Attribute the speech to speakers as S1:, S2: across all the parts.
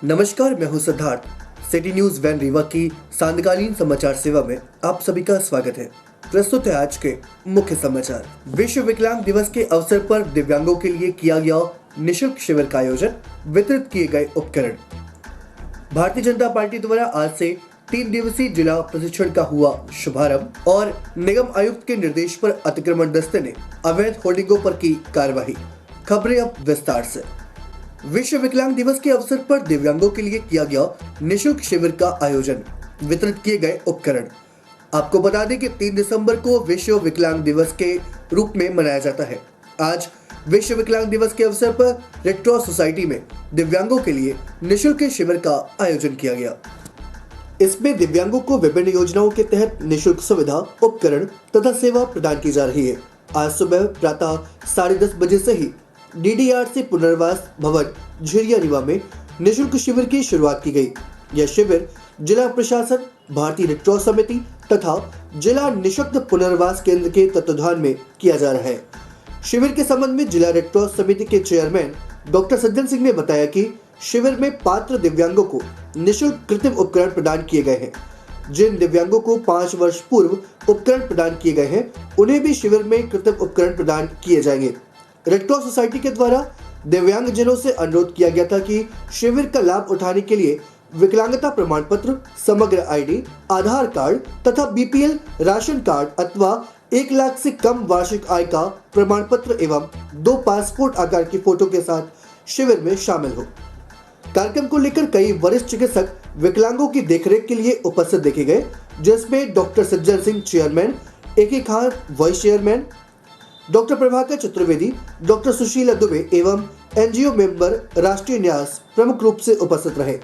S1: नमस्कार, मैं हूं Siddharth. City news van Rewa की सांध्यकालीन समाचार सेवा में आप सभी का स्वागत है। प्रस्तुत है आज के मुख्य समाचार। विश्व विकलांग दिवस के अवसर पर दिव्यांगों के लिए किया गया निशुल्क शिविर का आयोजन, वितरित किए गए उपकरण। भारतीय जनता पार्टी द्वारा आज से 3 दिवसीय जिला प्रशिक्षण का हुआ शुभारंभ और निगम आयुक्त के निर्देश पर अतिक्रमण दस्ते ने अवैध होर्डिंगों पर की कार्रवाई। खबरें अब विस्तार से। विश्व विकलांग दिवस के अवसर पर दिव्यांगों के लिए किया गया निशुल्क शिविर का आयोजन, वितरित किए गए उपकरण। आपको बता दें कि 3 दिसंबर को विश्व विकलांग दिवस के रूप में मनाया जाता है। आज विश्व विकलांग दिवस के अवसर पर रेड क्रॉस सोसाइटी में दिव्यांगों के लिए निशुल्क शिविर का आयोजन किया गया। इसमें दिव्यांगों को विभिन्न योजनाओं के तहत निशुल्क सुविधा, उपकरण तथा सेवा प्रदान की जा रही है। आज सुबह प्रातः 10:30 बजे से ही DDRC पुनर्वास भवन झिरिया रीवा में निशुल्क शिविर की शुरुआत की गई। यह शिविर जिला प्रशासन, भारतीय रेड क्रॉस समिति तथा जिला निःशक्त पुनर्वास केंद्र के तत्वाधान में किया जा रहा है। शिविर के संबंध में जिला रेड क्रॉस समिति के चेयरमैन डॉक्टर सज्जन सिंह ने बताया कि शिविर में पात्र दिव्यांगों को निशुल्क कृत्रिम उपकरण प्रदान किए गए हैं। जिन दिव्यांगों को 5 वर्ष पूर्व उपकरण प्रदान किए गए हैं, उन्हें भी शिविर में कृत्रिम उपकरण प्रदान किए जाएंगे। रेड क्रॉस सोसाइटी के द्वारा दिव्यांगजनों से अनुरोध किया गया था कि शिविर का लाभ उठाने के लिए विकलांगता प्रमाण पत्र, समग्र ID, आधार कार्ड तथा BPL राशन कार्ड अथवा 1 लाख से कम वार्षिक आय का प्रमाण पत्र एवं 2 पासपोर्ट आकार की फोटो के साथ शिविर में शामिल हो। कार्यक्रम को लेकर कई वरिष्ठ चिकित्सक विकलांगों की देखरेख के लिए उपस्थित देखे गए, जिसमें doctor Sajjan Singh chairman, AK Khan vice chairman, doctor Prabhakar Chaturvedi, doctor Sushila Dubey एवं NGO मेंबर राष्ट्रीय न्यास प्रमुख रूप से उपस्थित रहे।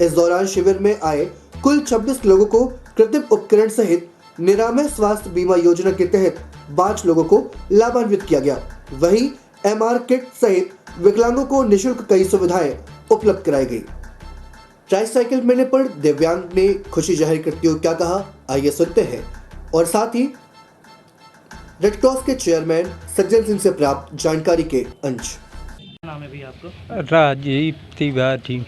S1: इस दौरान शिविर में आए कुल 26 लोगों को कृत्रिम उपकरण सहित निरामय स्वास्थ्य बीमा योजना के तहत 5 लोगों को लाभान्वित किया गया। वहीं MR किट सहित विकलांगों को निःशुल्क कई सुविधाएं उपलब्ध कराई गई। ट्राईसाइकिल मिलने पर दिव्यांग ने खुशी जाहिर करते हुए क्या कहा, आइए सुनते हैं। और साथ ही रेड क्रॉस के चेयरमैन सज्जन सिंह से प्राप्त जानकारी के अंश।
S2: नाम है भैया आपको?
S3: राजीव तिवारी।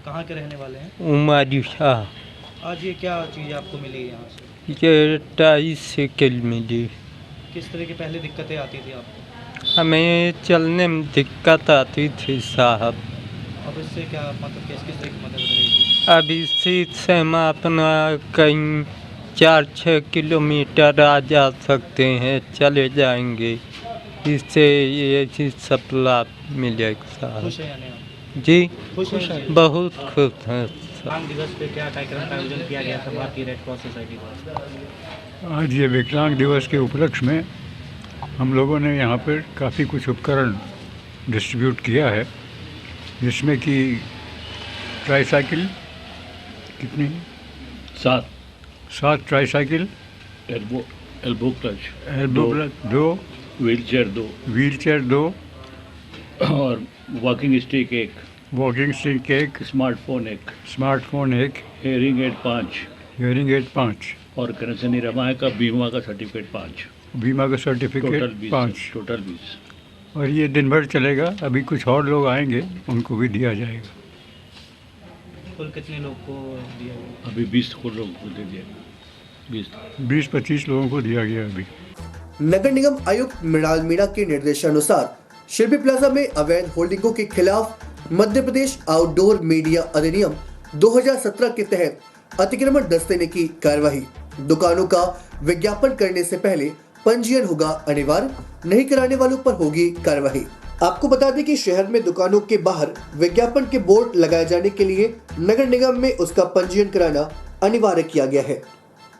S2: कहाँ के रहने वाले हैं?
S3: उमारी शाह।
S2: आज ये क्या चीज़ आपको मिली यहाँ से?
S3: ये ट्राईसाइकिल मिली।
S2: किस तरह की पहले दिक्कतें आती थी आपको?
S3: हमें चलने में दिक्कत आती थी साहब।
S2: अब इससे क्या मतलब किस तरह की मदद मिलेगी?
S3: अब इसी से हम अपना कहीं 4-6 किलोमीटर आ जा सकते हैं, चले जाएंगे। इससे ये सब लाभ मिलेगा साहब।
S2: खुश है या नहीं?
S3: जी
S2: खुश है?
S3: बहुत खुश हैं।
S2: विकलांग दिवस पे क्या कार्यक्रम का आयोजन किया गया था भारतीय रेड क्रॉस सोसाइटी द्वारा?
S4: आज ये विकलांग दिवस के उपलक्ष्य में हम लोगों ने यहाँ पर काफ़ी कुछ उपकरण डिस्ट्रीब्यूट किया है, जिसमें कि ट्राईसाइकिल कितनी 7 ट्राईसाइकिल,
S5: एल्बो क्लच
S4: 2,
S5: व्हीलचेयर 2 और walking stick 1, smartphone 1, hearing aid 5 और कनेक्शन रमाय का बीमा का सर्टिफिकेट 5, टोटल 20।
S4: और ये दिन भर चलेगा। अभी कुछ और लोग आएंगे, उनको भी दिया जाएगा।
S2: कुल कितने लोग को दिया गया?
S5: अभी 20 को लोगों को दे दिया,
S4: 20-25 लोगों को दिया गया अभी।
S1: नगर निगम आयुक्त मृणाल मीणा के निर्देशानुसार शिल्पी प्लाजा में अवैध होर्डिंगों के खिलाफ मध्य प्रदेश आउटडोर मीडिया अधिनियम 2017 के तहत अतिक्रमण दस्ते ने की कार्रवाई। दुकानों का विज्ञापन करने से पहले पंजीयन होगा अनिवार्य, नहीं कराने वालों पर होगी कार्रवाई। आपको बता दें कि शहर में दुकानों के बाहर विज्ञापन के बोर्ड लगाए जाने के लिए नगर निगम में उसका पंजीयन कराना अनिवार्य किया गया है।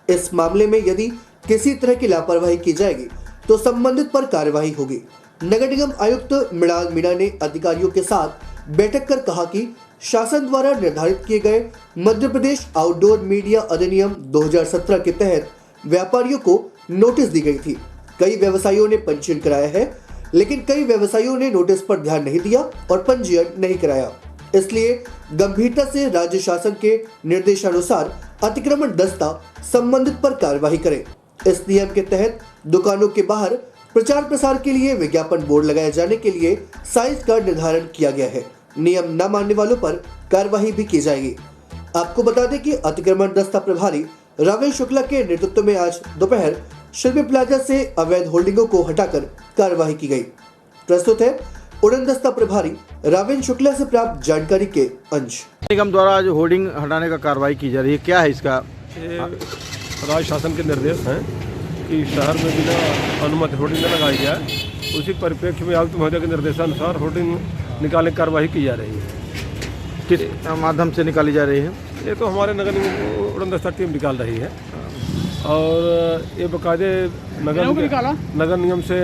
S1: इस मामले में यदि किसी तरह की लापरवाही की जाएगी तो संबंधित पर कार्रवाई होगी। नगर निगम आयुक्त मृणाल मीणा ने अधिकारियों के साथ बैठक कर कहा कि शासन द्वारा निर्धारित किए गए मध्य प्रदेश आउटडोर मीडिया अधिनियम 2017 के तहत व्यापारियों को नोटिस दी गई थी। कई व्यवसायियों ने पंजीयन कराया है, लेकिन कई व्यवसायियों ने नोटिस पर ध्यान नहीं दिया और पंजीयन नहीं कराया। इसलिए गंभीरता से राज्य शासन के निर्देशानुसार अतिक्रमण दस्ता संबंधित पर कार्रवाई करे। इस नियम के तहत दुकानों के बाहर प्रचार प्रसार के लिए विज्ञापन बोर्ड लगाए जाने के लिए साइज का निर्धारण किया गया है। नियम न मानने वालों पर कार्रवाई भी की जाएगी। आपको बता दें कि अतिक्रमण दस्ता प्रभारी रावेश शुक्ला के नेतृत्व में आज दोपहर शिल्पी प्लाजा से अवैध होल्डिंगों को हटाकर कार्रवाई की गई। प्रस्तुत है उड़न दस्ता प्रभारी रावेश शुक्ला से प्राप्त जानकारी के अंश।
S6: निगम द्वारा आज होर्डिंग हटाने का कार्रवाई की जा रही है, क्या है इसका?
S7: ये राज्य शासन के निर्देश हैं कि शहर में बिना अनुमति होर्डिंग न लगाई जाए। उसी परिप्रेक्ष्य में आयुक्त महोदय के निर्देशानुसार होर्डिंग निकालने की कार्रवाई की जा रही है।
S6: किस माध्यम से निकाली जा रही है?
S7: ये तो हमारे नगर निगम उड़न दस्ता टीम निकाल रही है और ये बाकायदे नगर निगम से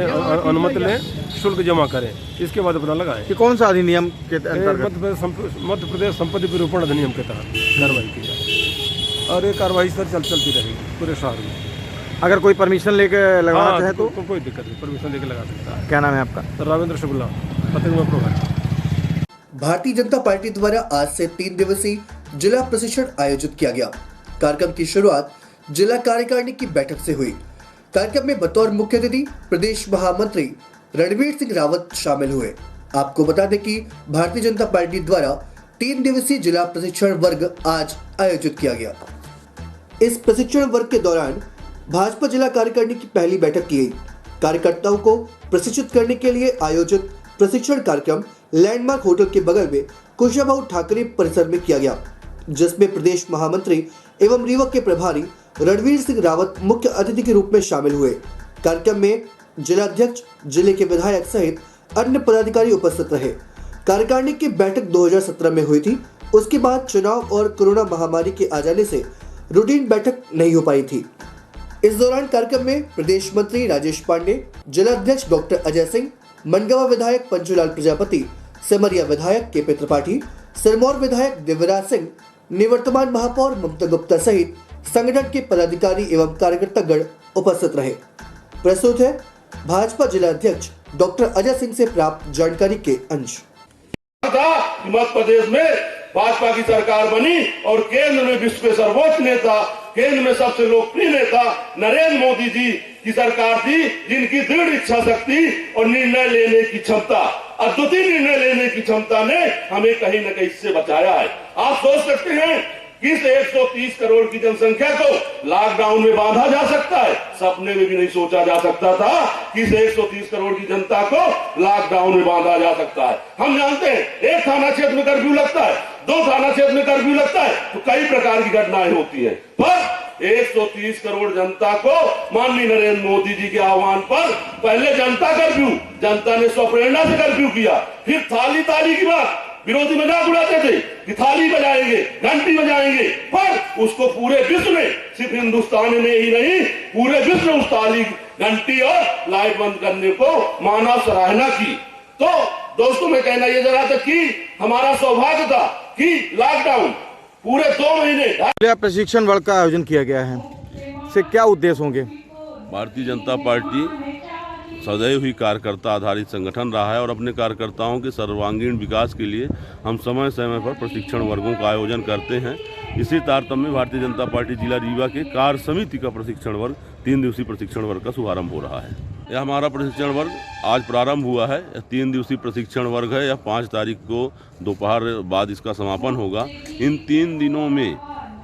S7: अनुमति लें, शुल्क जमा करें, इसके बाद अपना लगाएं।
S6: कि कौन सा अधिनियम के अंतर्गत?
S7: मध्य प्रदेश संपत्ति विरूपण अधिनियम के तहत कार्रवाई की जाए और ये कार्रवाई सर चलती रहेगी पूरे शहर में।
S6: अगर कोई परमिशन लेके लगाना चाहे तो
S7: कोई दिक्कत नहीं, परमिशन लेके लगा सकता है।
S6: क्या नाम है आपका?
S7: रावेंद्र शुक्ला, फतेहगंज प्रभारी।
S1: भारतीय जनता पार्टी द्वारा आज से 3 दिवसीय जिला प्रशिक्षण आयोजित किया गया। कार्यक्रम की शुरुआत जिला कार्यकारिणी की बैठक से हुई। कार्यक्रम में बतौर मुख्य अतिथि प्रदेश महामंत्री रणवीर सिंह रावत शामिल हुए। आपको बता दें कि भारतीय जनता पार्टी द्वारा 3 दिवसीय जिला प्रशिक्षण वर्ग आज आयोजित किया गया। इस प्रशिक्षण वर्ग के दौरान भाजपा जिला कार्यकारिणी की पहली बैठक की गई। कार्यकर्ताओं को प्रशिक्षित करने के लिए आयोजित प्रशिक्षण कार्यक्रम लैंडमार्क होटल के बगल में कुशाभाऊ ठाकरे परिसर में किया गया, जिसमें प्रदेश महामंत्री एवं रीवा के प्रभारी रणवीर सिंह रावत मुख्य अतिथि के रूप में शामिल हुए। कार्यक्रम में जिलाध्यक्ष, जिले के विधायक सहित अन्य पदाधिकारी उपस्थित रहे। कार्यकारिणी की बैठक 2017 में हुई थी। उसके बाद चुनाव और कोरोना महामारी के आ जाने से रूटीन बैठक नहीं हो पाई थी। इस दौरान कार्यक्रम में प्रदेश मंत्री राजेश पांडे, जिलाध्यक्ष डॉक्टर अजय सिंह, मनगावा विधायक पंचूलाल प्रजापति, सेमरिया विधायक के पी त्रिपाठी, सिरमौर विधायक दिव्यराज सिंह, निवर्तमान महापौर ममता गुप्ता सहित संगठन के पदाधिकारी एवं कार्यकर्तागण उपस्थित रहे। प्रस्तुत है भाजपा जिला अध्यक्ष डॉक्टर अजय सिंह से प्राप्त जानकारी के अंश।
S8: मध्य प्रदेश में भाजपा की सरकार बनी और केंद्र में विश्व के सर्वोच्च नेता, केंद्र में सबसे लोकप्रिय नेता नरेंद्र मोदी जी की सरकार थी, जिनकी दृढ़ इच्छा शक्ति और निर्णय लेने की क्षमता, अद्वितीय निर्णय लेने की क्षमता ने हमें कहीं न कहीं इससे बचाया है। आप सोच सकते हैं कि इस 130 करोड़ की जनसंख्या को लॉकडाउन में बांधा जा सकता है। सपने में भी नहीं सोचा जा सकता था कि इस 130 करोड़ की जनता को लॉकडाउन में बांधा जा सकता है। हम जानते हैं 1 थाना क्षेत्र में कर्फ्यू लगता है, 2 थाना क्षेत्र में कर्फ्यू लगता है तो कई प्रकार की घटनाएं होती है, पर 130 करोड़ जनता को माननीय नरेंद्र मोदी जी के आह्वान पर पहले जनता कर्फ्यू, जनता ने स्वप्रेरणा से कर्फ्यू किया। फिर ताली की बात विरोधी मजाक उड़ाते थे कि थाली बजाएंगे, घंटी बजाएंगे, पर उसको पूरे विश्व में, सिर्फ हिंदुस्तान में ही नहीं पूरे विश्व में उस ताली, घंटी और लाइट बंद करने को मानव सराहना की। तो दोस्तों मैं कहना यह जरा था कि हमारा सौभाग्य था कि लॉकडाउन पूरे 2 महीने।
S6: प्रशिक्षण वर्ग का आयोजन किया गया है, इससे क्या उद्देश्य होंगे?
S9: भारतीय जनता पार्टी सदैव ही कार्यकर्ता आधारित संगठन रहा है और अपने कार्यकर्ताओं के सर्वांगीण विकास के लिए हम समय समय पर प्रशिक्षण वर्गों का आयोजन करते हैं। इसी तारतम्य में भारतीय जनता पार्टी जिला रीवा के कार्य समिति का प्रशिक्षण वर्ग 3 दिवसीय प्रशिक्षण वर्ग का शुभारंभ हो रहा है। यह हमारा प्रशिक्षण वर्ग आज प्रारंभ हुआ है। यह 3 दिवसीय प्रशिक्षण वर्ग है। यह 5 तारीख को दोपहर बाद इसका समापन होगा। इन 3 दिनों में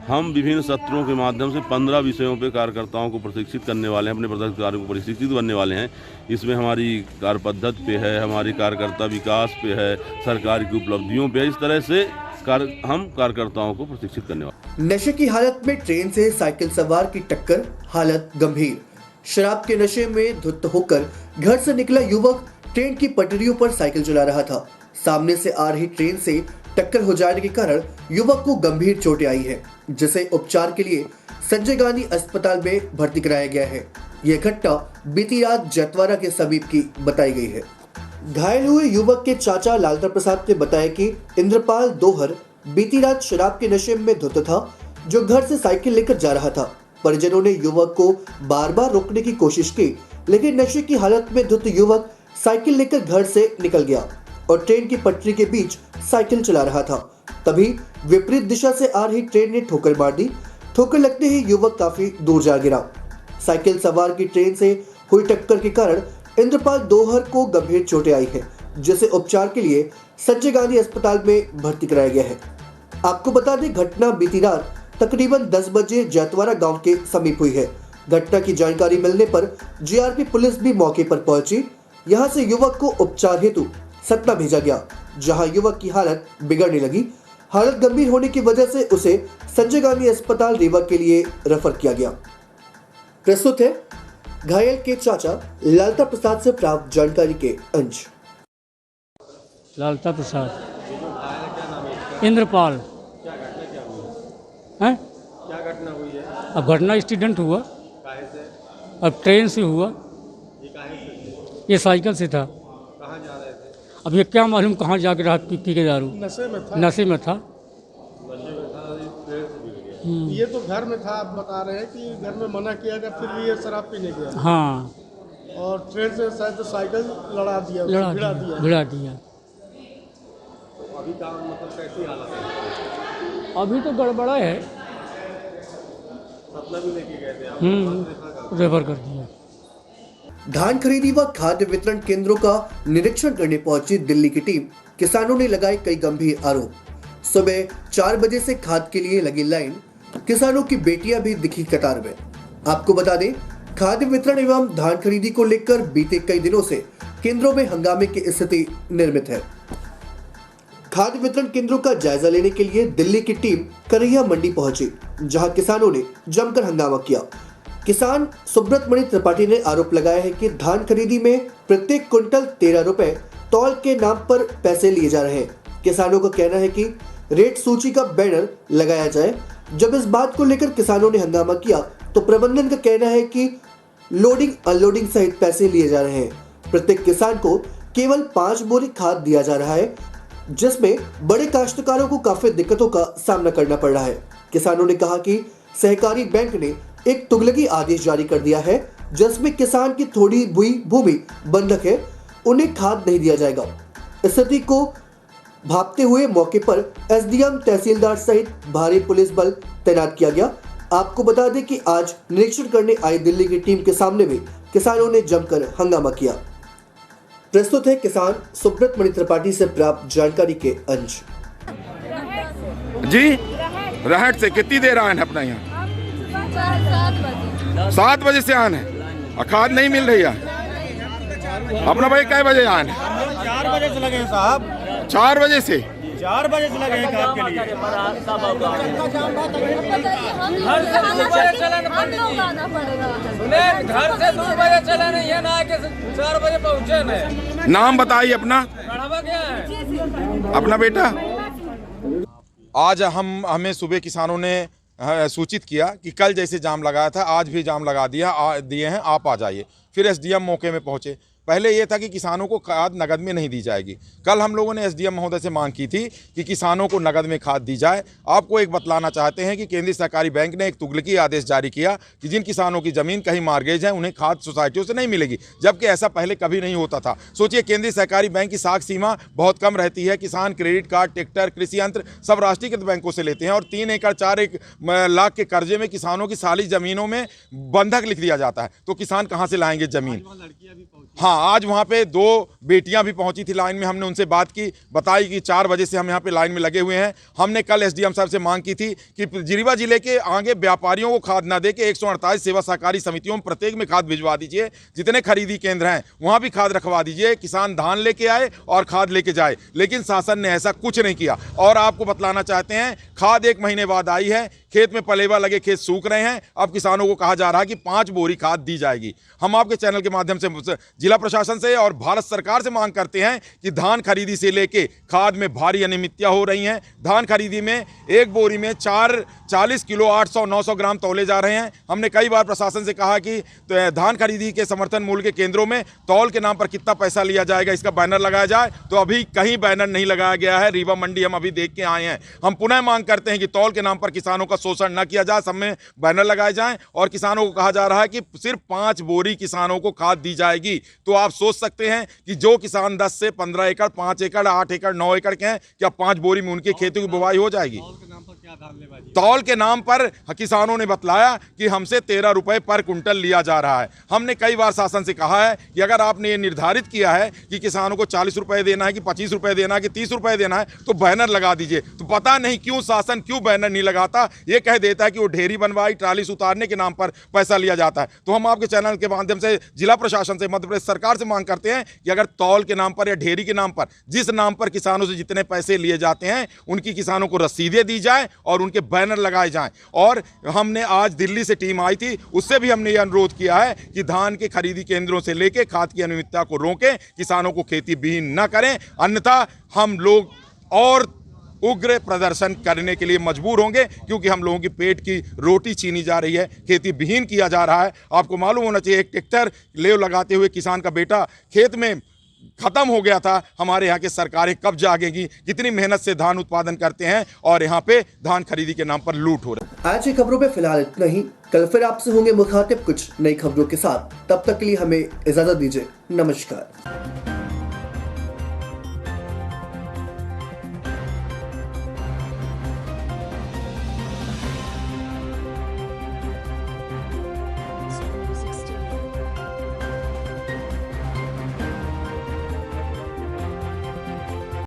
S9: हम विभिन्न सत्रों के माध्यम से 15 विषयों पे कार्यकर्ताओं को प्रशिक्षित करने वाले हैं, अपने पदाधिकारियों को प्रशिक्षित बनने वाले हैं। इसमें हमारी कार्य पद्धति पे है, हमारी कार्यकर्ता विकास पे है, सरकार की उपलब्धियों पे है। इस तरह से हम कार्यकर्ताओं को प्रशिक्षित करने वाले।
S1: नशे की हालत में ट्रेन से साइकिल सवार की टक्कर, हालत गंभीर। शराब के नशे में धुत होकर घर से निकला युवक ट्रेन की पटरियों पर साइकिल चला रहा था। सामने से आ रही ट्रेन से टक्कर हो जाने के कारण युवक को गंभीर चोटें आई है, जिसे उपचार के लिए संजय गांधी अस्पताल में भर्ती कराया गया है। यह घटना बीती रात जतवारा के समीप की बताई गई है। घायल हुए युवक के चाचा लालता प्रसाद ने बताया कि इंद्रपाल दोहर बीती रात शराब के नशे में धुत था, जो घर से साइकिल लेकर जा रहा था। परिजनों ने युवक को बार बार रोकने की कोशिश की, लेकिन नशे की हालत में धुत युवक साइकिल लेकर घर से निकल गया और ट्रेन की पटरी के बीच साइकिल चला रहा था। तभी विपरीत दिशा से आ रही ट्रेन ने ठोकर मार दी। ठोकर लगते ही युवक काफी दूर जा गिरा। साइकिल सवार की ट्रेन से हुई टक्कर के कारण इंद्रपाल दोहर को गंभीर चोटें आई है, जिसे उपचार के लिए संजय गांधी अस्पताल में भर्ती कराया गया है। आपको बता दें, घटना बीती रात तकरीबन 10 बजे जैतवारा गांव के समीप हुई है। घटना की जानकारी मिलने पर जीआरपी पुलिस भी मौके पर पहुंची। यहां से युवक को उपचार हेतु सतना भेजा गया, जहां युवक की हालत बिगड़ने लगी। हालत गंभीर होने की वजह से उसे संजय गांधी अस्पताल रीवा के लिए रेफर किया गया। प्रस्तुत है घायल के चाचा लालता प्रसाद से प्राप्त जानकारी के अंश।
S10: लालता प्रसाद, इंद्रपाल। हैं?
S7: क्या घटना हुई है?
S10: अब घटना एक्सीडेंट हुआ। अब ट्रेन से हुआ। ये साइकिल से था।
S7: कहाँ जा रहे थे?
S10: अब ये क्या मालूम कहाँ जाके रात पी के दारू
S7: नशे में था।
S10: नशे में था।
S7: ये तो घर में था, आप बता रहे हैं कि घर में मना किया गया, फिर भी ये शराब पीने गया।
S10: हाँ,
S7: और ट्रेन से शायद साइकिल भिड़ा दिया। अभी का मतलब कैसी हालत है?
S10: अभी तो गड़बड़ा है।
S7: सतना भी लेके गए थे,
S10: रेफर कर दिया।
S1: धान खरीदी व खाद्य वितरण केंद्रों का निरीक्षण करने पहुंची दिल्ली की टीम। किसानों ने लगाए कई गंभीर आरोप। सुबह 4 बजे से खाद के लिए लगी लाइन, किसानों की बेटियां भी दिखी कतार में। आपको बता दें, खाद्य वितरण एवं धान खरीदी को लेकर बीते कई दिनों से केंद्रों में हंगामे की स्थिति निर्मित है। खाद्य वितरण केंद्रों का जायजा लेने के लिए दिल्ली की टीम करैया मंडी पहुंची, जहां किसानों ने जमकर हंगामा किया। किसान सुब्रत मणि त्रिपाठी ने आरोप लगाया है कि धान खरीदी में प्रत्येक क्विंटल 13 रुपए तौल के नाम पर पैसे लिए जा रहे हैं। किसानों का कहना है कि रेट सूची का बैनर लगाया जाए। जब इस बात को लेकर किसानों ने हंगामा किया तो प्रबंधन का कहना है कि लोडिंग अनलोडिंग सहित पैसे लिए जा रहे हैं। प्रत्येक किसान को केवल 5 बोरी खाद दिया जा रहा है, जिसमें बड़े काश्तकारों को काफी दिक्कतों का सामना करना पड़ रहा है। किसानों ने कहा कि सहकारी बैंक ने एक तुगलकी आदेश जारी कर दिया है, जिसमें किसान की थोड़ी हुई भूमि बंधक है, उन्हें खाद नहीं दिया जाएगा। स्थिति को भांपते हुए मौके पर एसडीएम, तहसीलदार सहित भारी पुलिस बल तैनात किया गया। आपको बता दें कि आज निरीक्षण करने आई दिल्ली की टीम के सामने भी किसानों ने जमकर हंगामा किया। प्रस्तुत है किसान सुब्रत मणि त्रिपाठी से प्राप्त जानकारी के अंश।
S11: जी, रहट से कितनी देर आए हैं अपना यहाँ? 7 बजे से आए हैं और खाद नहीं मिल रही है। अपना भाई कै बजे आए हैं?
S2: 4 बजे से लगे हैं साहब।
S11: 4 बजे से
S2: 4 बजे से लगे हैं खाद के लिए।
S10: घर से 2 बजे चले नहीं है ना, 4 बजे पहुँचे नहीं।
S11: नाम बताइए अपना।
S10: क्या है
S11: अपना बेटा।
S12: आज हमें सुबह किसानों ने सूचित किया कि कल जैसे जाम लगाया था आज भी जाम लगा दिए हैं, आप आ जाइए। फिर एसडीएम मौके में पहुंचे। पहले ये था कि किसानों को खाद नगद में नहीं दी जाएगी। कल हम लोगों ने एसडीएम महोदय से मांग की थी कि किसानों को नगद में खाद दी जाए। आपको एक बतलाना चाहते हैं कि केंद्रीय सहकारी बैंक ने एक तुगलकी आदेश जारी किया कि जिन किसानों की ज़मीन कहीं मार्गेज है उन्हें खाद सोसाइटियों से नहीं मिलेगी, जबकि ऐसा पहले कभी नहीं होता था। सोचिए, केंद्रीय सहकारी बैंक की साख सीमा बहुत कम रहती है। किसान क्रेडिट कार्ड, ट्रैक्टर, कृषि यंत्र सब राष्ट्रीयकृत बैंकों से लेते हैं और 3 एकड़ 4 लाख के कर्जे में किसानों की सारी ज़मीनों में बंधक लिख दिया जाता है। तो किसान कहाँ से लाएंगे ज़मीन? हाँ, आज वहाँ पे 2 बेटियां भी पहुंची थी लाइन में। हमने उनसे बात की, बताई कि 4 बजे से हम यहाँ पे लाइन में लगे हुए हैं। हमने कल एसडीएम साहब से मांग की थी कि रीवा जिले के आगे व्यापारियों को खाद ना दे के 148 सेवा सहकारी समितियों में प्रत्येक में खाद भिजवा दीजिए। जितने खरीदी केंद्र हैं वहाँ भी खाद रखवा दीजिए। किसान धान लेके आए और खाद लेके जाए, लेकिन शासन ने ऐसा कुछ नहीं किया। और आपको बतलाना चाहते हैं, खाद 1 महीने बाद आई है। खेत में पलेवा लगे, खेत सूख रहे हैं। अब किसानों को कहा जा रहा है कि 5 बोरी खाद दी जाएगी। हम आपके चैनल के माध्यम से जिला प्रशासन से और भारत सरकार से मांग करते हैं कि धान खरीदी से लेके खाद में भारी अनियमितताएं हो रही हैं। धान खरीदी में 1 बोरी में 40 किलो 800-900 ग्राम तौले जा रहे हैं। हमने कई बार प्रशासन से कहा कि धान खरीदी के समर्थन मूल्य के केंद्रों में तौल के नाम पर कितना पैसा लिया जाएगा, इसका बैनर लगाया जाए। तो अभी कहीं बैनर नहीं लगाया गया है। रीवा मंडी हम अभी देख के आए हैं। हम पुनः मांग करते हैं कि तौल के नाम पर किसानों का शोषण न किया जाए, सब में बैनर लगाए जाएं। और किसानों को कहा जा रहा है कि सिर्फ 5 बोरी किसानों को खाद दी जाएगी। तो आप सोच सकते हैं कि जो किसान 10 से 15 एकड़, 5 एकड़, 8 एकड़, 9 एकड़ के हैं, क्या 5 बोरी में उनकी खेती की बुवाई हो जाएगी? तौल के नाम पर किसानों ने बतलाया कि हमसे 13 रुपए पर कुंटल लिया जा रहा है। हमने कई बार शासन से कहा है कि अगर आपने ये निर्धारित किया है कि किसानों को 40 रुपए देना है कि 25 रुपए देना है कि 30 रुपए देना है तो बैनर लगा दीजिए। तो पता नहीं क्यों शासन क्यों बैनर नहीं लगाता, ये कह देता है कि वो ढेरी बनवाई ट्राली से उतारने के नाम पर पैसा लिया जाता है। तो हम आपके चैनल के माध्यम से जिला प्रशासन से, मध्य प्रदेश सरकार से मांग करते हैं कि अगर तौल के नाम पर या ढेरी के नाम पर, जिस नाम पर किसानों से जितने पैसे लिए जाते हैं उनकी किसानों को रसीदें दी जाए और उनके बैनर लगाए जाएं। और हमने आज दिल्ली से टीम आई थी, उससे भी हमने ये अनुरोध किया है कि धान के खरीदी केंद्रों से लेकर खाद की अनियमितता को रोकें, किसानों को खेती विहीन न करें, अन्यथा हम लोग और उग्र प्रदर्शन करने के लिए मजबूर होंगे, क्योंकि हम लोगों की पेट की रोटी छीनी जा रही है, खेती विहीन किया जा रहा है। आपको मालूम होना चाहिए, एक ट्रैक्टर लेव लगाते हुए किसान का बेटा खेत में खत्म हो गया था। हमारे यहाँ की सरकारें कब जागेगी, कितनी मेहनत से धान उत्पादन करते हैं और यहाँ पे धान खरीदी के नाम पर लूट हो रही है।
S1: आज की खबरों पे फिलहाल इतना ही। कल फिर आपसे होंगे मुखातिब कुछ नई खबरों के साथ। तब तक के लिए हमें इजाजत दीजिए। नमस्कार।